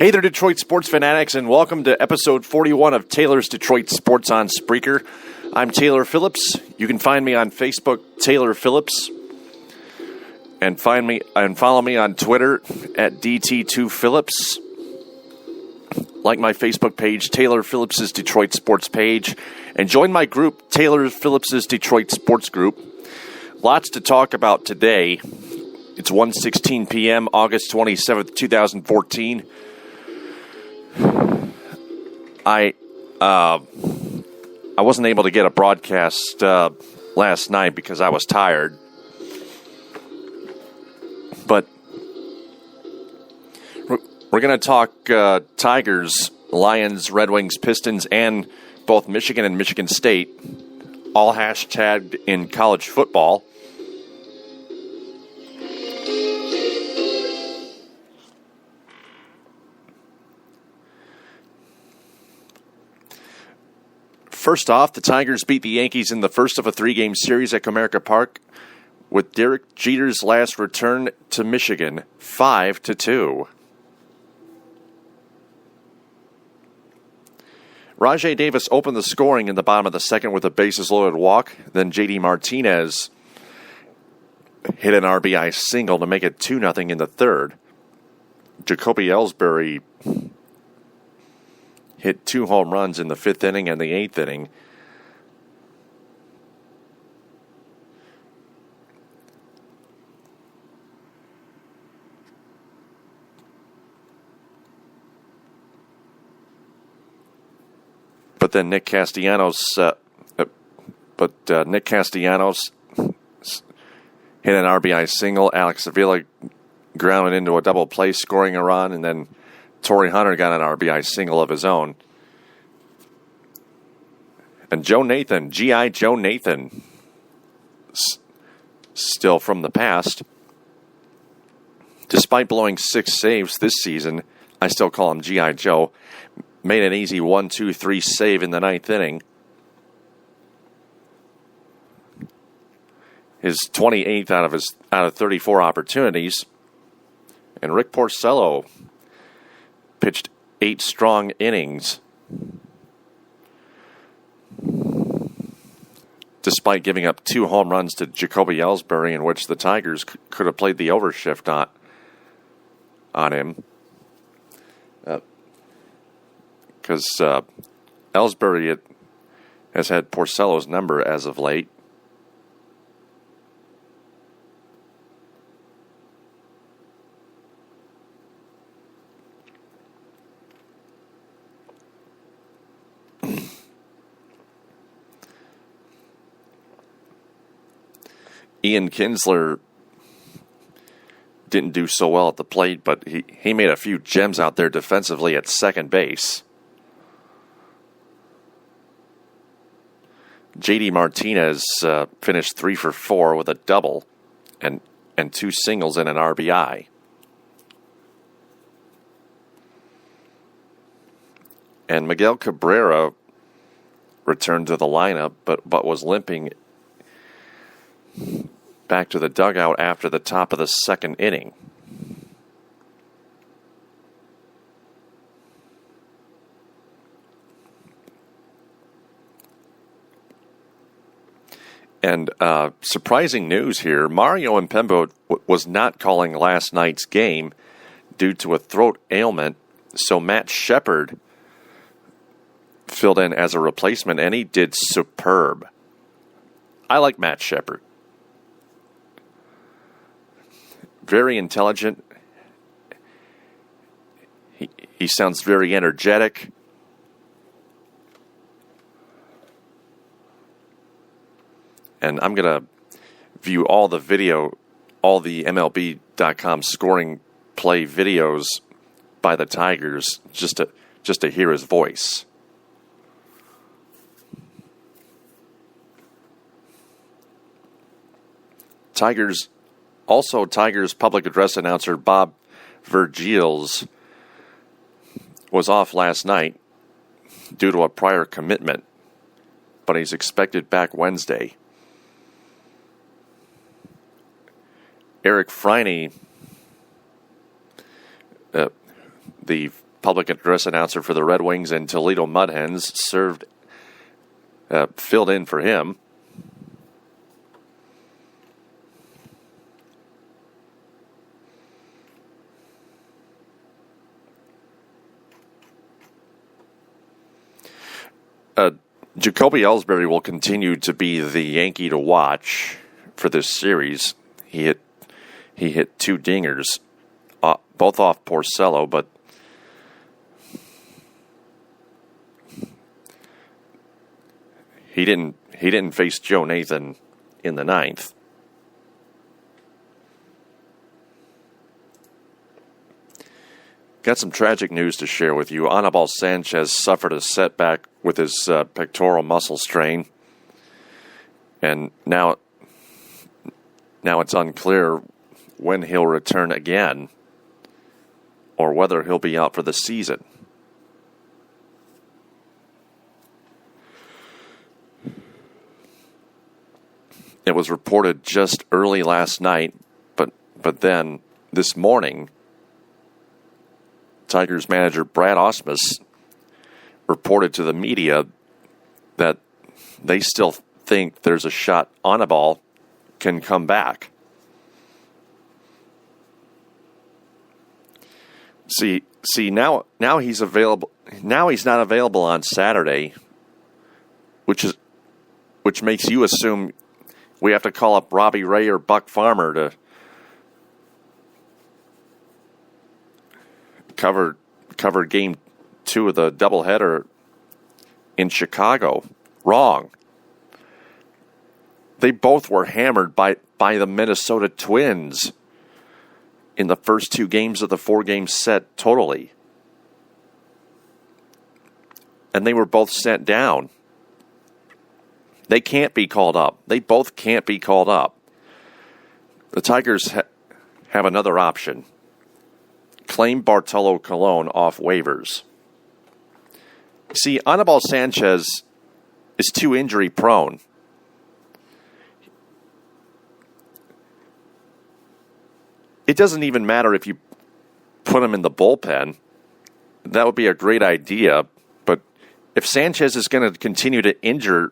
Hey there, Detroit sports fanatics, and welcome to episode 41 of Taylor's Detroit Sports on Spreaker. I'm Taylor Phillips. You can find me on Facebook, Taylor Phillips, and follow me on Twitter at DT2Phillips. Like my Facebook page, Taylor Phillips' Detroit Sports page, and join my group, Taylor Phillips' Detroit Sports Group. Lots to talk about today. It's 1:16 p.m., August 27th, 2014. I wasn't able to get a broadcast last night because I was tired. But we're going to talk Tigers, Lions, Red Wings, Pistons, and both Michigan and Michigan State, all hashtagged in college football. First off, the Tigers beat the Yankees in the first of a three-game series at Comerica Park with Derek Jeter's last return to Michigan, 5-2. Rajai Davis opened the scoring in the bottom of the second with a bases-loaded walk. Then J.D. Martinez hit an RBI single to make it 2-0 in the third. Jacoby Ellsbury hit 2 home runs in the fifth inning and the eighth inning. But then Nick Castellanos hit an RBI single. Alex Avila grounded into a double play, scoring a run, and then Torrey Hunter got an RBI single of his own. And Joe Nathan, G.I. Joe Nathan, still from the past. Despite blowing 6 saves this season, I still call him G.I. Joe. Made an easy 1-2-3 save in the ninth inning. His 28th out of 34 opportunities. And Rick Porcello pitched 8 strong innings, despite giving up 2 home runs to Jacoby Ellsbury, in which the Tigers could have played the overshift on him. Because Ellsbury has had Porcello's number as of late. Ian Kinsler didn't do so well at the plate, but he made a few gems out there defensively at second base. J.D. Martinez finished 3 for 4 with a double and 2 singles and an RBI. And Miguel Cabrera returned to the lineup, but was limping back to the dugout after the top of the second inning. And surprising news here, Mario Impembo was not calling last night's game due to a throat ailment, so Matt Shepard filled in as a replacement, and he did superb. I like Matt Shepard. Very intelligent. He sounds very energetic. And I'm going to view all the MLB.com scoring play videos by the Tigers just to hear his voice. Tigers public address announcer Bob Vergils was off last night due to a prior commitment, but he's expected back Wednesday. Eric Friney, the public address announcer for the Red Wings and Toledo Mud Hens, filled in for him. Jacoby Ellsbury will continue to be the Yankee to watch for this series. He hit 2 dingers, both off Porcello, but he didn't face Joe Nathan in the 9th. Got some tragic news to share with you. Anibal Sanchez suffered a setback with his pectoral muscle strain, and now it's unclear when he'll return again or whether he'll be out for the season. It was reported just early last night, but then this morning, Tigers manager Brad Ausmus reported to the media that they still think there's a shot Anibal can come back. See now he's available. Now he's not available on Saturday, which makes you assume we have to call up Robbie Ray or Buck Farmer to cover game 2 of the doubleheader in Chicago. Wrong. They both were hammered by the Minnesota Twins in the first 2 games of the 4-game set totally. And they were both sent down. They can't be called up. They both can't be called up. The Tigers have another option. Claim Bartolo Colon off waivers. See, Anibal Sanchez is too injury prone. It doesn't even matter if you put him in the bullpen. That would be a great idea. But if Sanchez is going to continue to injure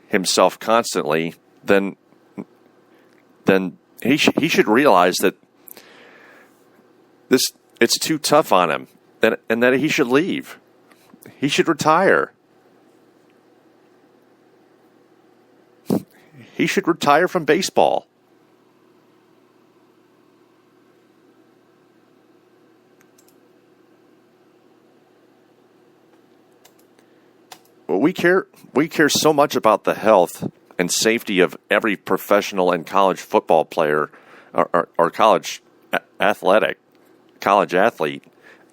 himself constantly, then he should realize that it's too tough on him, and that he should leave. He should retire. He should retire from baseball. Well, we care so much about the health and safety of every professional and college football player or college athlete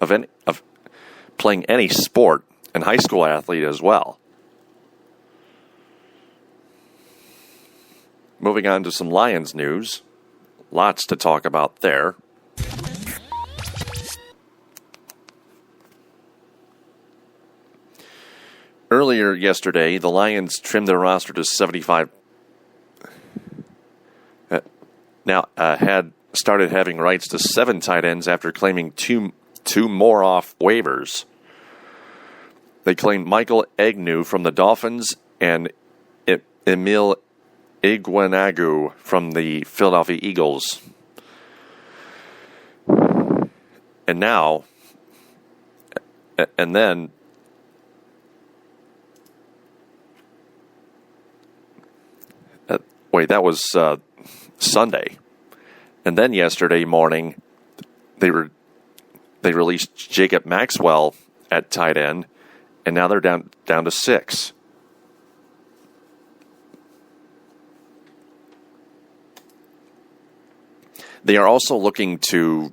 of playing any sport, and high school athlete as well. Moving on to some Lions news. Lots to talk about there. Earlier yesterday, the Lions trimmed their roster to 75. Had started having rights to 7 tight ends after claiming two more off waivers. They claimed Michael Agnew from the Dolphins and Emil Iguanagu from the Philadelphia Eagles. And then that was Sunday. And then yesterday morning, they released Jacob Maxwell at tight end, and now they're down to 6. They are also looking to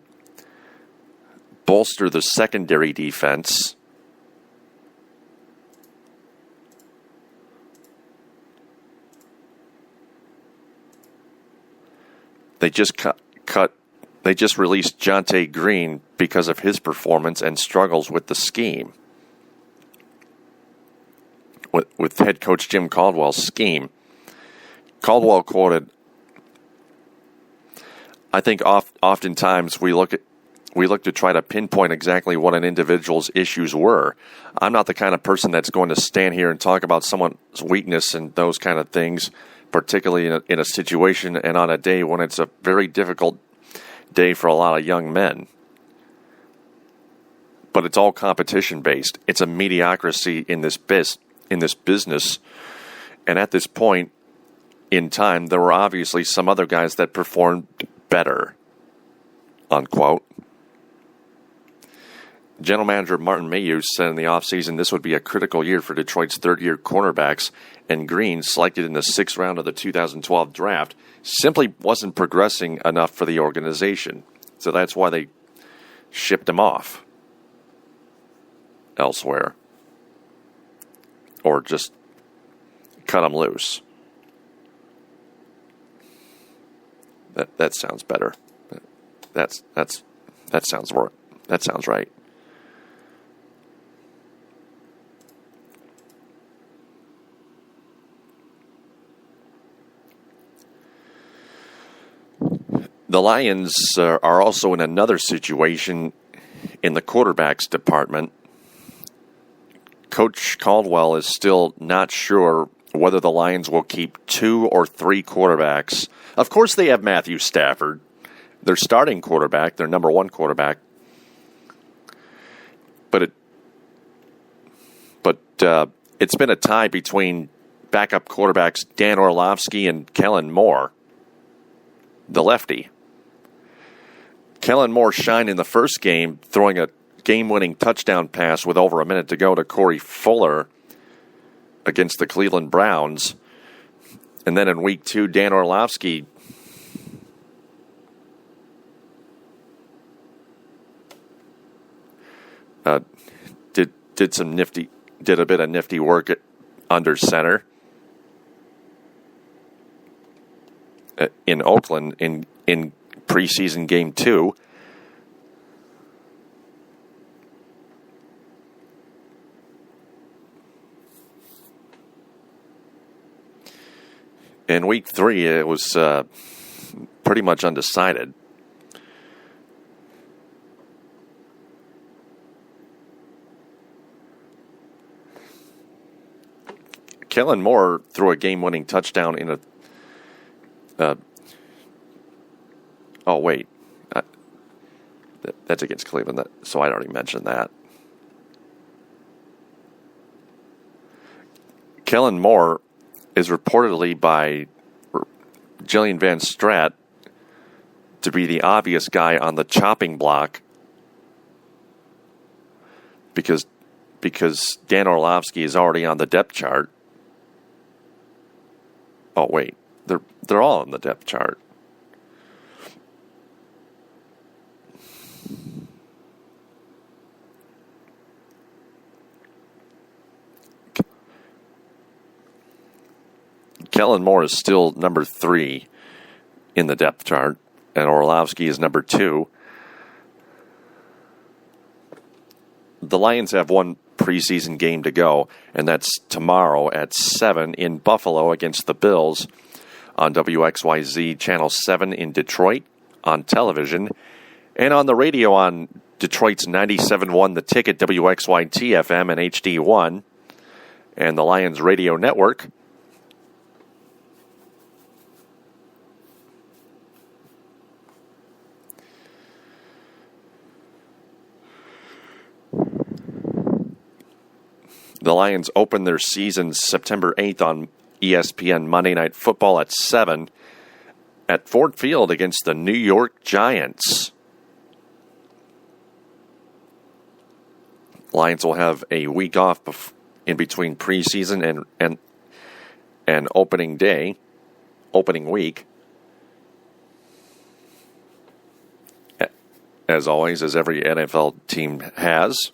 bolster the secondary defense. They just They just released Jonte Green because of his performance and struggles with the scheme. With head coach Jim Caldwell's scheme. Caldwell quoted, "I think oftentimes we look we look to try to pinpoint exactly what an individual's issues were. I'm not the kind of person that's going to stand here and talk about someone's weakness and those kind of things, particularly in a situation and on a day when it's a very difficult day for a lot of young men. But it's all competition-based. It's a mediocrity in this business. And at this point in time, there were obviously some other guys that performed better, unquote. General Manager Martin Mayhew said in the offseason this would be a critical year for Detroit's third-year cornerbacks, and Green, selected in the 6th round of the 2012 draft, simply wasn't progressing enough for the organization. So that's why they shipped him off elsewhere. Or just cut him loose. That sounds better. That sounds right. The Lions are also in another situation in the quarterbacks department. Coach Caldwell is still not sure whether the Lions will keep 2 or 3 quarterbacks. Of course, they have Matthew Stafford, their starting quarterback, their number 1 quarterback. But it's been a tie between backup quarterbacks Dan Orlovsky and Kellen Moore, the lefty. Kellen Moore shined in the first game, throwing a game-winning touchdown pass with over a minute to go to Corey Fuller against the Cleveland Browns. And then in week 2, Dan Orlovsky did a bit of nifty work under center in Oakland in preseason game 2. In week 3, it was pretty much undecided. Kellen Moore threw a game-winning touchdown in a... oh, wait. That's against Cleveland, so I'd already mentioned that. Kellen Moore is reportedly by Jillian Van Straat to be the obvious guy on the chopping block because Dan Orlovsky is already on the depth chart. Oh, wait. They're all on the depth chart. Kellen Moore is still number 3 in the depth chart, and Orlovsky is number 2. The Lions have one preseason game to go, and that's tomorrow at 7 in Buffalo against the Bills on WXYZ Channel 7 in Detroit on television, and on the radio on Detroit's 97.1 The Ticket, WXYT-FM and HD1, and the Lions Radio Network. The Lions open their season September 8th on ESPN Monday Night Football at 7 at Ford Field against the New York Giants. Lions will have a week off in between preseason and opening week. As always, as every NFL team has.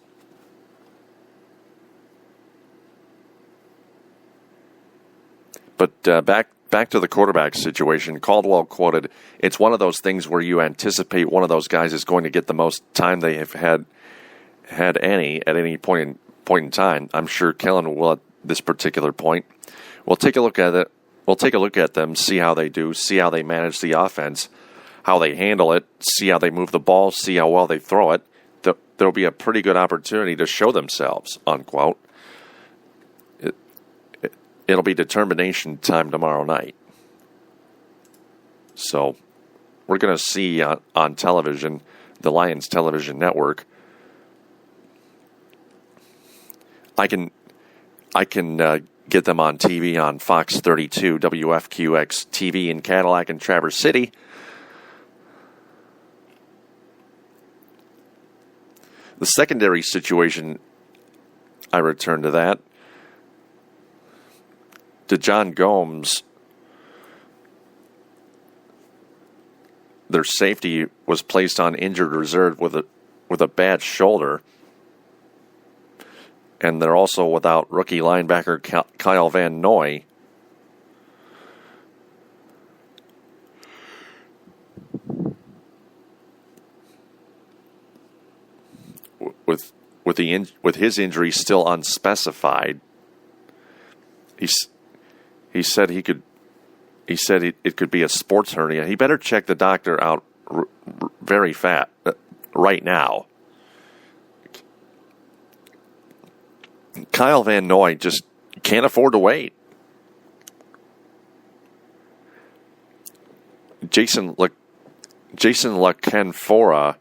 But back to the quarterback situation, Caldwell quoted, "It's one of those things where you anticipate one of those guys is going to get the most time they have had any at any point in time. I'm sure Kellen will at this particular point. We'll take a look at it. We'll take a look at them, see how they do, see how they manage the offense. how they handle it, see how they move the ball, see how well they throw it, there'll be a pretty good opportunity to show themselves, unquote. It'll be determination time tomorrow night. So we're going to see on television, the Lions television network. I can get them on TV on Fox 32, WFQX TV in Cadillac and Traverse City. The secondary situation, I return to that. DeJon Gomes, their safety, was placed on injured reserve with a bad shoulder. And they're also without rookie linebacker Kyle Van Noy. With his injury still unspecified, he said it could be a sports hernia. He better check the doctor out very fast right now. Kyle Van Noy just can't afford to wait. Jason LaCanfora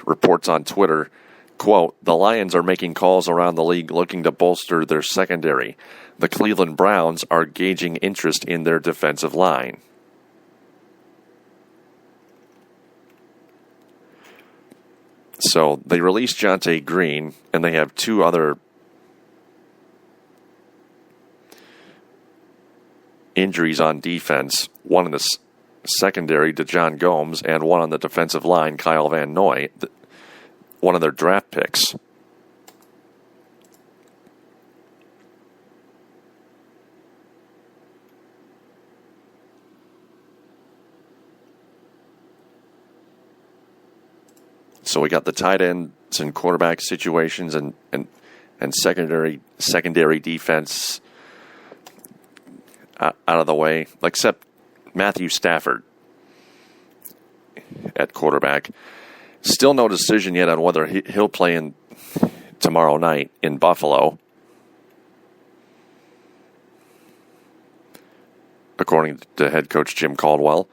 reports on Twitter, quote, "The Lions are making calls around the league looking to bolster their secondary. The Cleveland Browns are gauging interest in their defensive line." So they released Jonte Green, and they have two other injuries on defense, one in the secondary, DeJon Gomes, and one on the defensive line, Kyle Van Noy, one of their draft picks. So we got the tight ends and quarterback situations and secondary defense out of the way, except Matthew Stafford at quarterback. Still no decision yet on whether he'll play tomorrow night in Buffalo, according to head coach Jim Caldwell.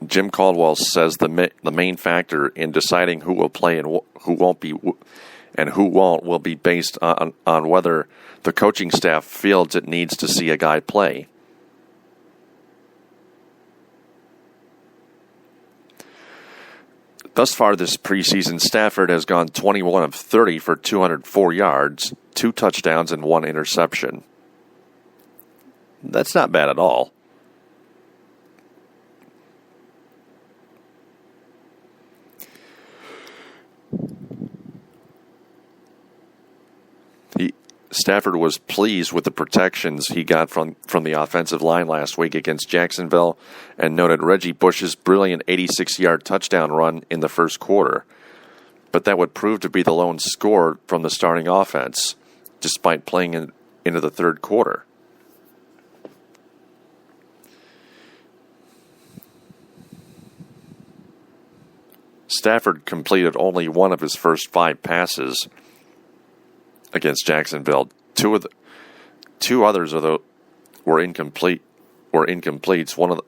Jim Caldwell says the main factor in deciding who will play and who won't be, and who won't, will be based on whether the coaching staff feels it needs to see a guy play. Thus far this preseason, Stafford has gone 21 of 30 for 204 yards, 2 touchdowns, and 1 interception. That's not bad at all. Stafford was pleased with the protections he got from the offensive line last week against Jacksonville and noted Reggie Bush's brilliant 86-yard touchdown run in the first quarter. But that would prove to be the lone score from the starting offense, despite playing into the third quarter. Stafford completed only one of his first 5 passes against Jacksonville. Two others were incomplete. One of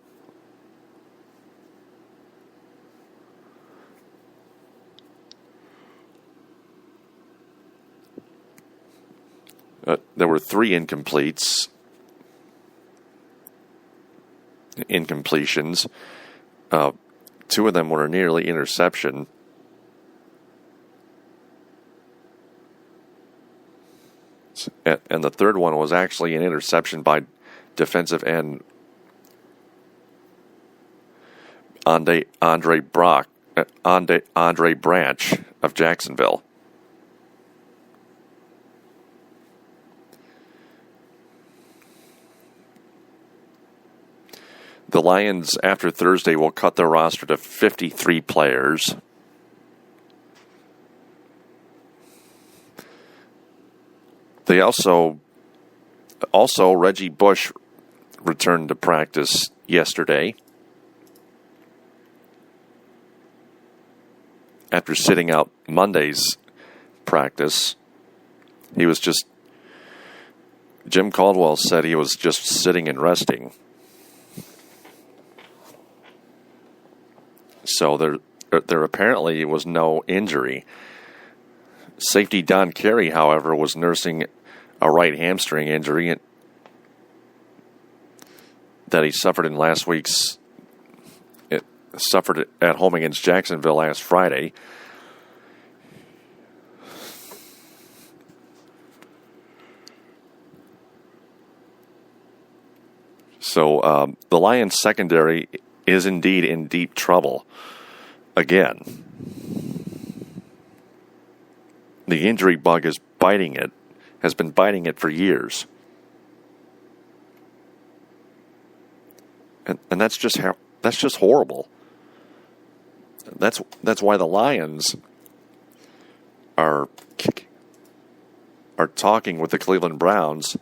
there were 3 incompletions. Two of them were a nearly interception. And the third one was actually an interception by defensive end Andre Branch of Jacksonville. The Lions, after Thursday, will cut their roster to 53 players. They also Reggie Bush returned to practice yesterday after sitting out Monday's practice. Jim Caldwell said he was just sitting and resting. So there apparently was no injury. Safety Don Carey, however, was nursing a right hamstring injury that he suffered in last week's. It suffered at home against Jacksonville last Friday. So the Lions secondary is indeed in deep trouble again. The injury bug has been biting it for years. And that's just horrible. That's why the Lions are talking with the Cleveland Browns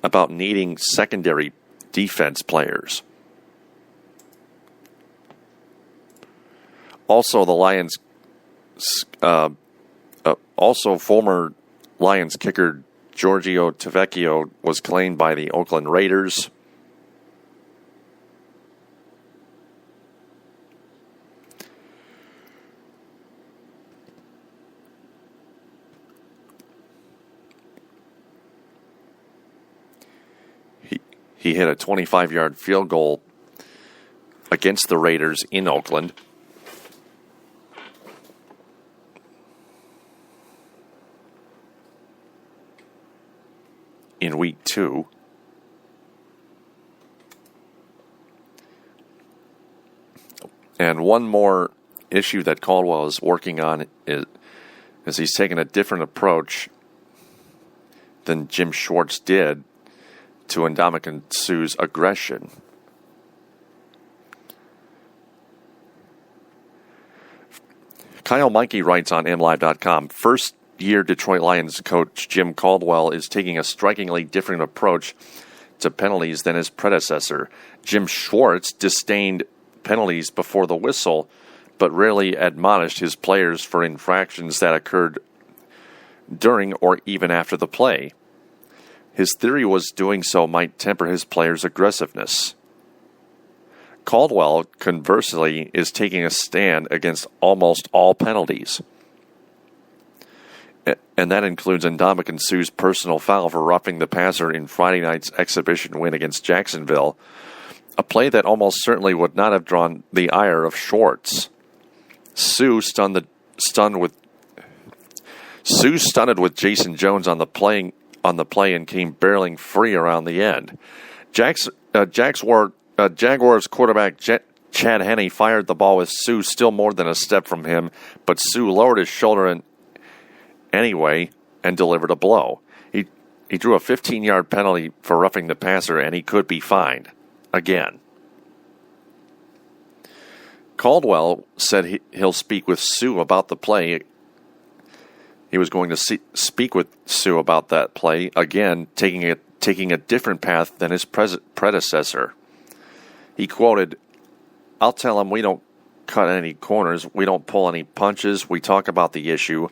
about needing secondary defense players. Also, the Lions, former Lions kicker Giorgio Tavecchio was claimed by the Oakland Raiders. He hit a 25-yard field goal against the Raiders in Oakland. In week 2. And one more issue that Caldwell is working on is he's taking a different approach than Jim Schwartz did to Ndamukong Suh's aggression. Kyle Meinke writes on MLive.com, first-year Detroit Lions coach Jim Caldwell is taking a strikingly different approach to penalties than his predecessor. Jim Schwartz disdained penalties before the whistle, but rarely admonished his players for infractions that occurred during or even after the play. His theory was doing so might temper his players' aggressiveness. Caldwell, conversely, is taking a stand against almost all penalties. And that includes Ndamukong Suh's personal foul for roughing the passer in Friday night's exhibition win against Jacksonville, a play that almost certainly would not have drawn the ire of Schwartz. Suh stunned with Jason Jones on the play and came barreling free around the end. Jaguars quarterback Chad Henne fired the ball with Suh still more than a step from him, but Suh lowered his shoulder anyway and delivered a blow. He drew a 15-yard penalty for roughing the passer, and he could be fined again. Caldwell said he'll speak with Suh about the play. He was going to speak with Suh about that play again, taking a different path than his predecessor. He quoted, "I'll tell him we don't cut any corners, we don't pull any punches, we talk about the issue.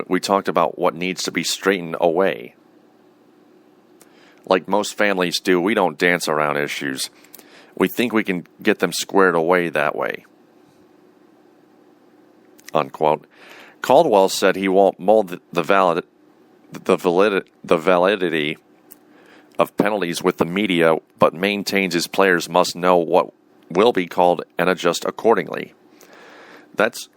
We talked about what needs to be straightened away. Like most families do, we don't dance around issues. We think we can get them squared away that way." Unquote. Caldwell said he won't mold the validity of penalties with the media, but maintains his players must know what will be called and adjust accordingly. That's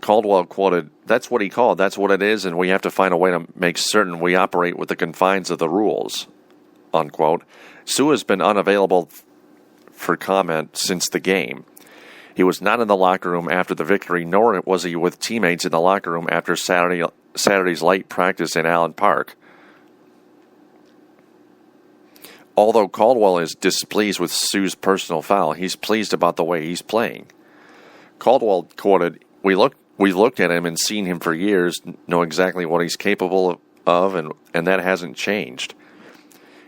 Caldwell quoted, "That's what he called, that's what it is, and we have to find a way to make certain we operate with the confines of the rules." Unquote. Suh has been unavailable for comment since the game. He was not in the locker room after the victory, nor was he with teammates in the locker room after Saturday's late practice in Allen Park. although Caldwell is displeased with Sue's personal foul, he's pleased about the way he's playing. Caldwell quoted, we've looked at him and seen him for years, know exactly what he's capable of, and that hasn't changed.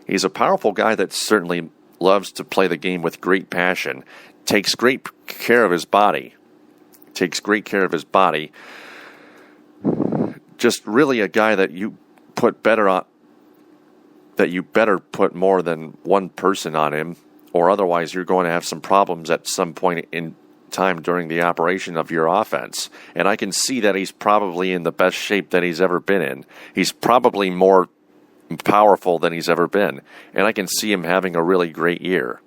He's a powerful guy that certainly loves to play the game with great passion, takes great care of his body. Just really a guy that you better put more than one person on him, or otherwise you're going to have some problems at some point in time during the operation of your offense. And I can see that he's probably in the best shape that he's ever been in. He's probably more powerful than he's ever been. And I can see him having a really great year.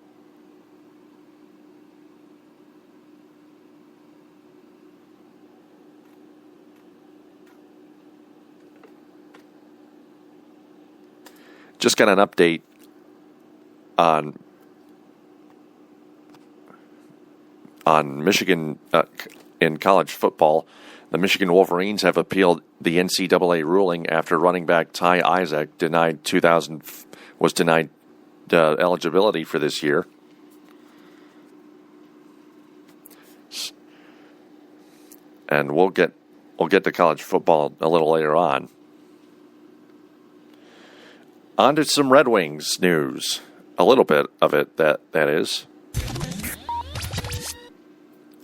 Just got an update on Michigan in college football. The Michigan Wolverines have appealed the NCAA ruling after running back Ty Isaac was denied eligibility for this year. And we'll get to college football a little later on. On to some Red Wings news. A little bit of it, that is.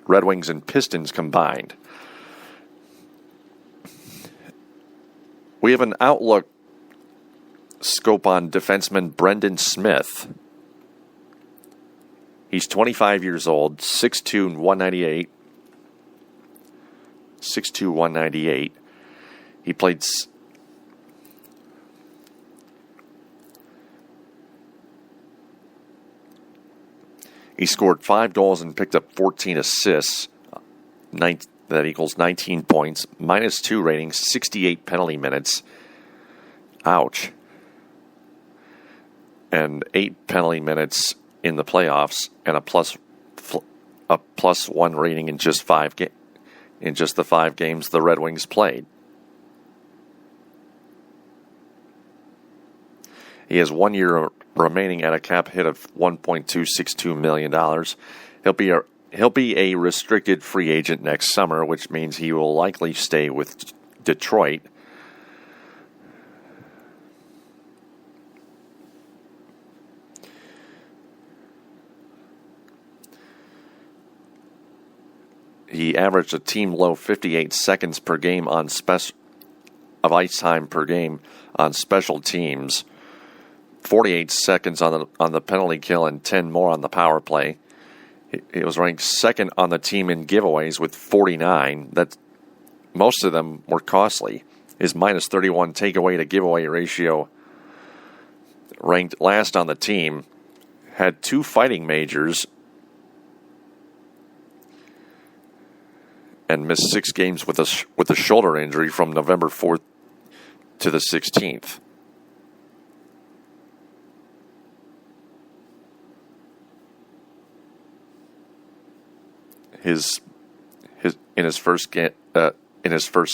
Red Wings and Pistons combined. We have an outlook scope on defenseman Brendan Smith. He's 25 years old, 6'2", 198. 6'2", 198. He played... He scored 5 goals and picked up 14 assists. That equals 19 points. -2 rating, 68 penalty minutes. Ouch. And 8 penalty minutes in the playoffs, and a +1 rating in just the 5 games the Red Wings played. He has 1 year remaining at a cap hit of $1.262 million. He'll be a restricted free agent next summer, which means he will likely stay with Detroit. He averaged a team low 58 seconds per game of ice time per game on special teams. 48 seconds on the penalty kill and 10 more on the power play. He was ranked second on the team in giveaways with 49. That most of them were costly. His -31 takeaway to giveaway ratio, ranked last on the team. Had 2 fighting majors and missed 6 games with a shoulder injury from November 4th to the 16th. In his first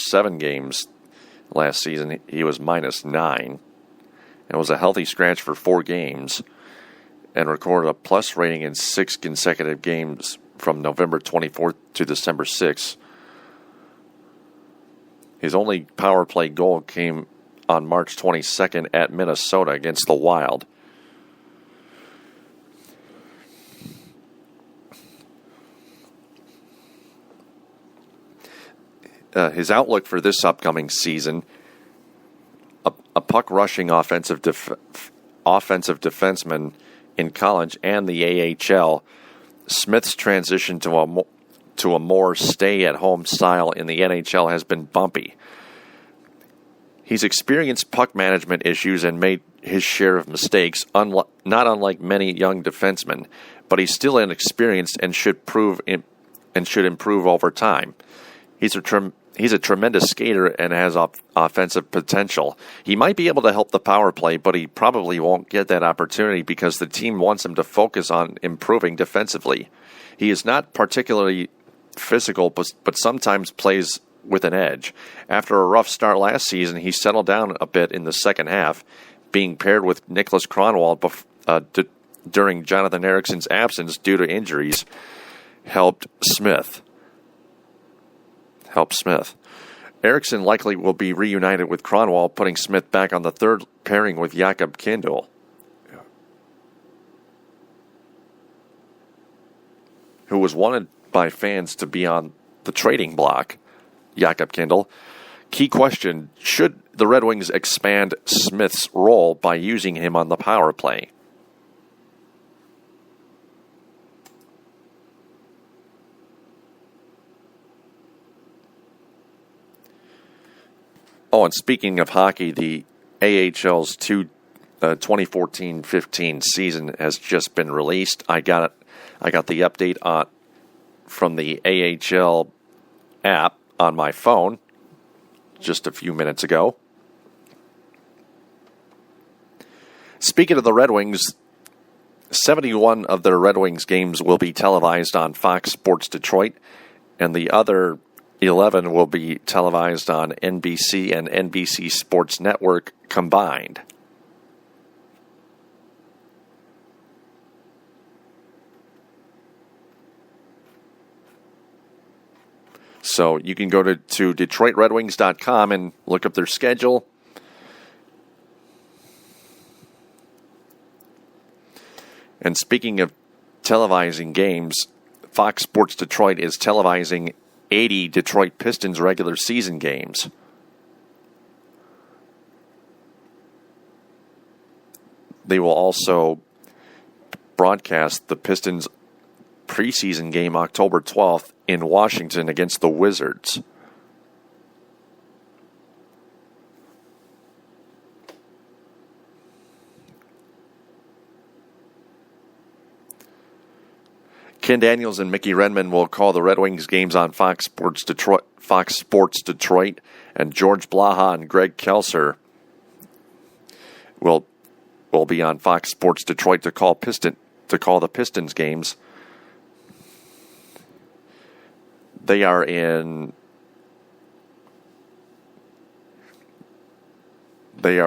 7 games last season, he was -9, and was a healthy scratch for 4 games, and recorded a plus rating in 6 consecutive games from November 24th to December 6th. His only power play goal came on March 22nd at Minnesota against the Wild. His outlook for this upcoming season: a puck-rushing offensive defenseman in college and the AHL. Smith's transition to a more stay-at-home style in the NHL has been bumpy. He's experienced puck management issues and made his share of mistakes, not unlike many young defensemen, but he's still inexperienced and should improve over time. He's a tremendous skater and has offensive potential. He might be able to help the power play, but he probably won't get that opportunity because the team wants him to focus on improving defensively. He is not particularly physical, but sometimes plays with an edge. After a rough start last season, he settled down a bit in the second half, being paired with Nicholas Kronwall during Jonathan Erickson's absence due to injuries helped Smith. Erickson likely will be reunited with Cronwall, putting Smith back on the third pairing with Jakob Kindl, who was wanted by fans to be on the trading block. Jakob Kindl. Key question, should the Red Wings expand Smith's role by using him on the power play? Oh, and speaking of hockey, the AHL's 2014-15 season has just been released. I got the update from the AHL app on my phone just a few minutes ago. Speaking of the Red Wings, 71 of their Red Wings games will be televised on Fox Sports Detroit, and the other 11 will be televised on NBC and NBC Sports Network combined. So you can go to DetroitRedWings.com and look up their schedule. And speaking of televising games, Fox Sports Detroit is televising 80 Detroit Pistons regular season games. They will also broadcast the Pistons preseason game October 12th in Washington against the Wizards. Ken Daniels and Mickey Redmond will call the Red Wings games on Fox Sports Detroit, and George Blaha and Greg Kelser will be on Fox Sports Detroit to call the Pistons games. They are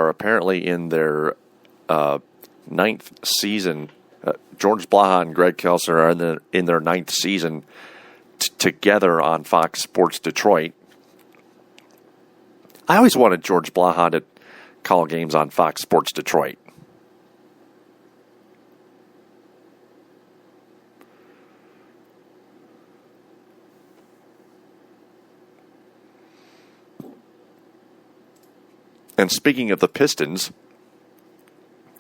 apparently in their ninth season. George Blaha and Greg Kelser are in their ninth season together on Fox Sports Detroit. I always wanted George Blaha to call games on Fox Sports Detroit. And speaking of the Pistons,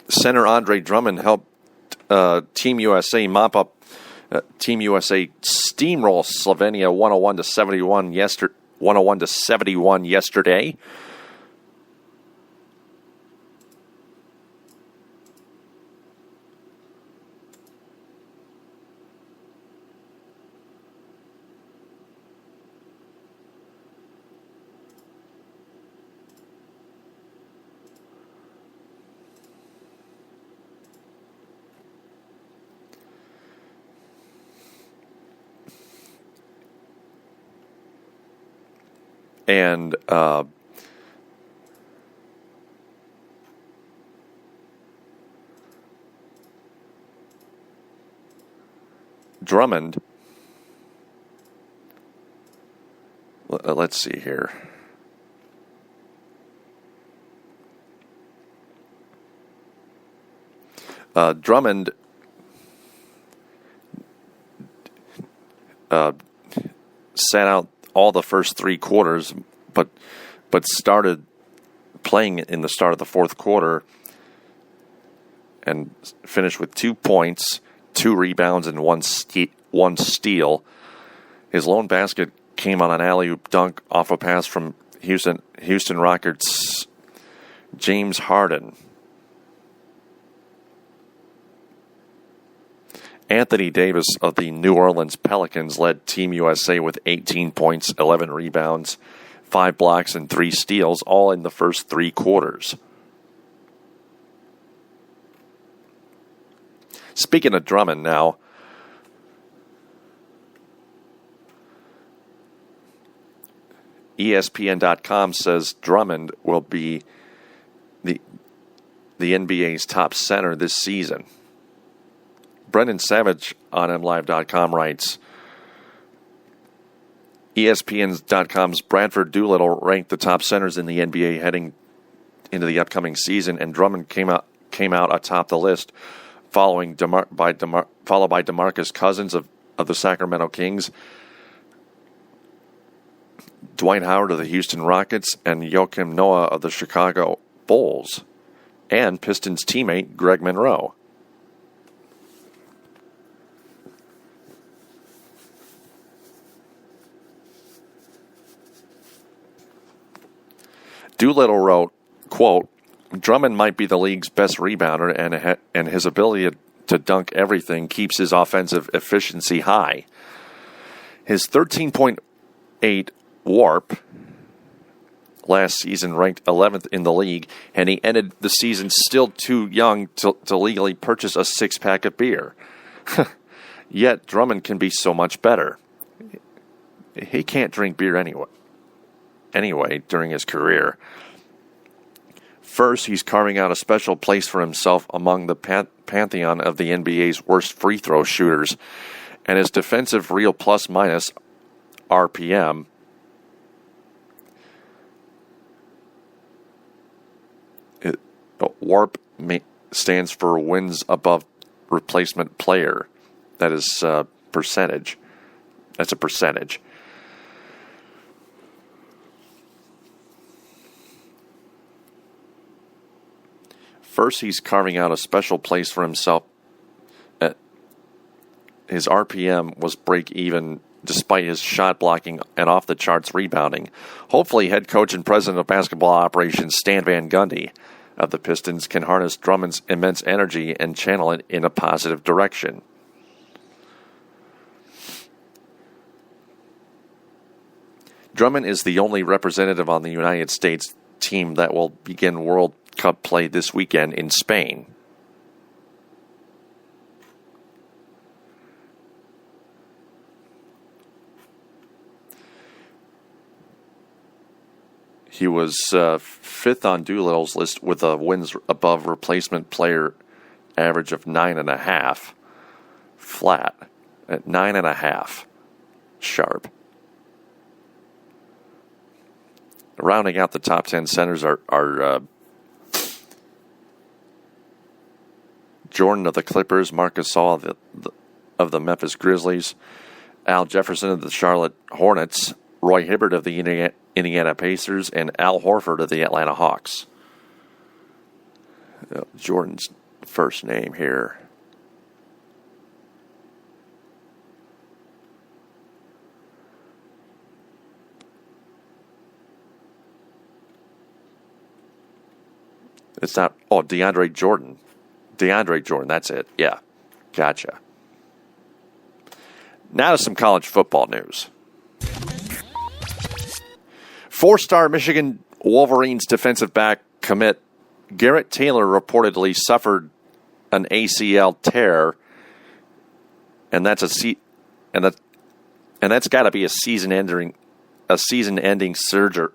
center Andre Drummond helped Team USA mop up. Team USA steamroll Slovenia 101-71 yesterday. And Drummond, let's see here. Drummond sat out all the first three quarters, but started playing in the start of the fourth quarter and finished with 2 points, 2 rebounds, and one steal. His lone basket came on an alley-oop dunk off a pass from Houston Rockets' James Harden. Anthony Davis of the New Orleans Pelicans led Team USA with 18 points, 11 rebounds, 5 blocks, and 3 steals, all in the first 3 quarters. Speaking of Drummond now, ESPN.com says Drummond will be the the NBA's top center this season. Brendan Savage on MLive.com writes, ESPN.com's Bradford Doolittle ranked the top centers in the NBA heading into the upcoming season, and Drummond came out atop the list, followed by DeMarcus Cousins of the Sacramento Kings, Dwight Howard of the Houston Rockets, and Joakim Noah of the Chicago Bulls, and Pistons teammate Greg Monroe. Doolittle wrote, quote, Drummond might be the league's best rebounder, and his ability to dunk everything keeps his offensive efficiency high. His 13.8 WARP last season ranked 11th in the league, and he ended the season still too young to legally purchase a six-pack of beer. Yet Drummond can be so much better. He can't drink beer anyway during his career. First, he's carving out a special place for himself among the pantheon of the NBA's worst free throw shooters, and his defensive real plus-minus RPM WARP stands for wins above replacement player. That is percentage. That's a percentage. First, he's carving out a special place for himself. His RPM was break-even despite his shot blocking and off-the-charts rebounding. Hopefully, head coach and president of basketball operations Stan Van Gundy of the Pistons can harness Drummond's immense energy and channel it in a positive direction. Drummond is the only representative on the United States team that will begin World Cup play this weekend in Spain. He was fifth on Doolittle's list with a wins above replacement player average of 9.5, flat at 9.5, sharp. Rounding out the top 10 centers are Jordan of the Clippers, Marc Gasol of the Memphis Grizzlies, Al Jefferson of the Charlotte Hornets, Roy Hibbert of the Indiana Pacers, and Al Horford of the Atlanta Hawks. Jordan's first name here. It's not, DeAndre Jordan. DeAndre Jordan, that's it. Yeah, gotcha. Now to some college football news. Four-star Michigan Wolverines defensive back commit Garrett Taylor reportedly suffered an ACL tear, and that's got to be a season-ending surgery.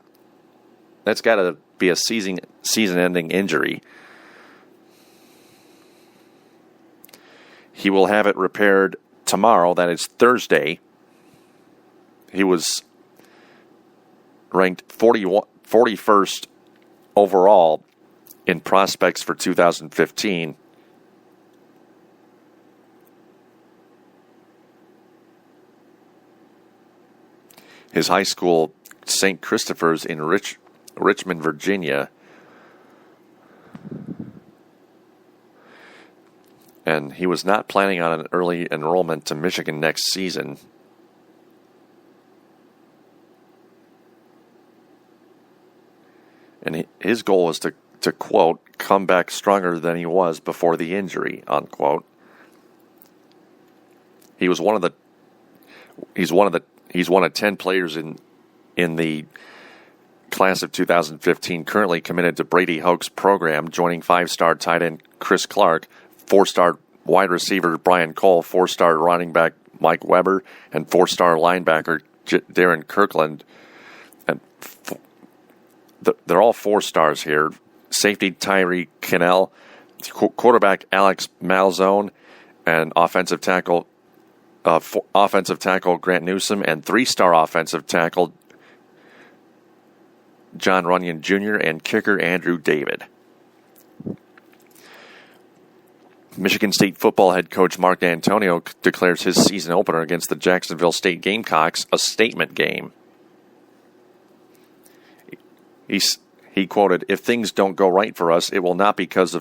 That's got to be a season-ending injury. He will have it repaired tomorrow. That is Thursday. He was ranked 41st overall in prospects for 2015. His high school, St. Christopher's in Richmond, Virginia. And he was not planning on an early enrollment to Michigan next season. And his goal was to quote, come back stronger than he was before the injury, unquote. He's one of 10 players in the class of 2015 currently committed to Brady Hoke's program, joining 5-star tight end Chris Clark, 4-star wide receiver Brian Cole, 4-star running back Mike Weber, and 4-star linebacker Darren Kirkland. And they're all 4 stars here. safety Tyree Cannell, quarterback Alex Malzone, and offensive tackle Grant Newsom, and 3-star offensive tackle John Runyon Jr. and kicker Andrew David. Michigan State football head coach Mark D'Antonio declares his season opener against the Jacksonville State Gamecocks a statement game. He quoted, "If things don't go right for us, it will not because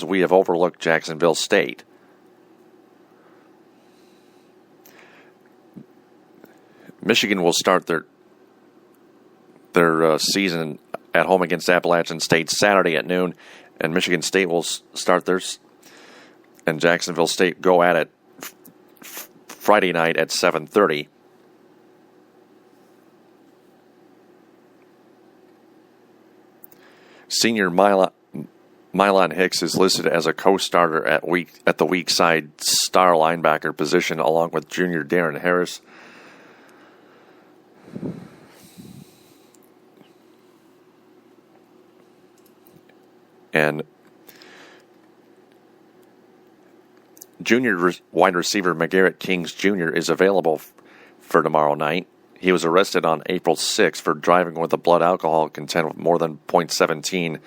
we have overlooked Jacksonville State." Michigan will start their season at home against Appalachian State Saturday at noon, and Michigan State will start theirs, and Jacksonville State go at it Friday night at 7:30. Senior Mylon Hicks is listed as a co-starter at the weak side star linebacker position, along with junior Darren Harris. And junior wide receiver McGarrett Kings Jr. is available for tomorrow night. He was arrested on April 6th for driving with a blood alcohol content of more than .17,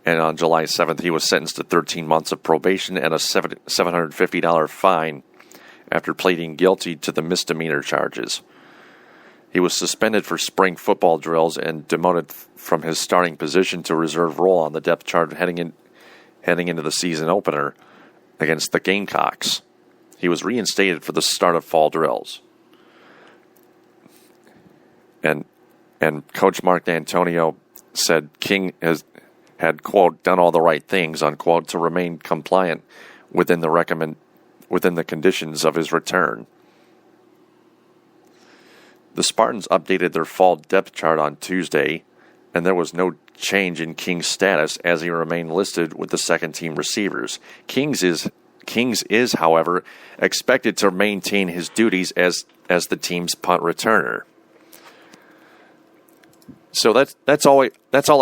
and on July 7th he was sentenced to 13 months of probation and a $750 fine after pleading guilty to the misdemeanor charges. He was suspended for spring football drills and demoted from his starting position to reserve role on the depth chart heading into the season opener against the Gamecocks. He was reinstated for the start of fall drills. And Coach Mark D'Antonio said King had, quote, done all the right things, unquote, to remain compliant within the conditions of his return. The Spartans updated their fall depth chart on Tuesday, and there was no change in King's status as he remained listed with the second-team receivers. Kings is, however, expected to maintain his duties as the team's punt returner. So that's all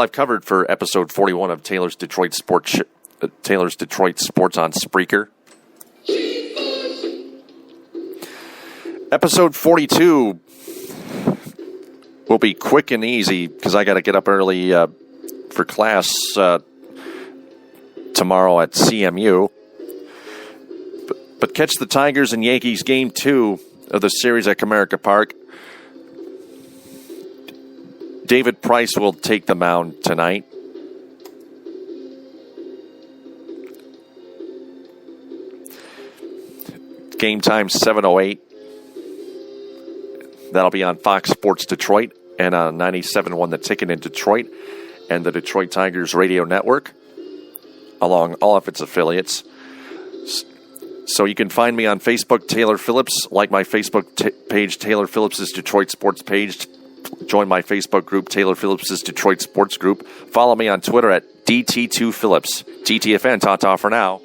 I've covered for episode 41 of Taylor's Detroit Sports on Spreaker. Episode 42 will be quick and easy because I got to get up early for class tomorrow at CMU. But catch the Tigers and Yankees Game 2 of the series at Comerica Park. David Price will take the mound tonight. Game time 7:08. That'll be on Fox Sports Detroit and on 97.1 The Ticket in Detroit and the Detroit Tigers Radio Network, along all of its affiliates. So you can find me on Facebook, Taylor Phillips. Like my Facebook page, Taylor Phillips' Detroit Sports page. Join my Facebook group, Taylor Phillips' Detroit Sports Group. Follow me on Twitter at DT2Phillips. TTFN, ta-ta for now.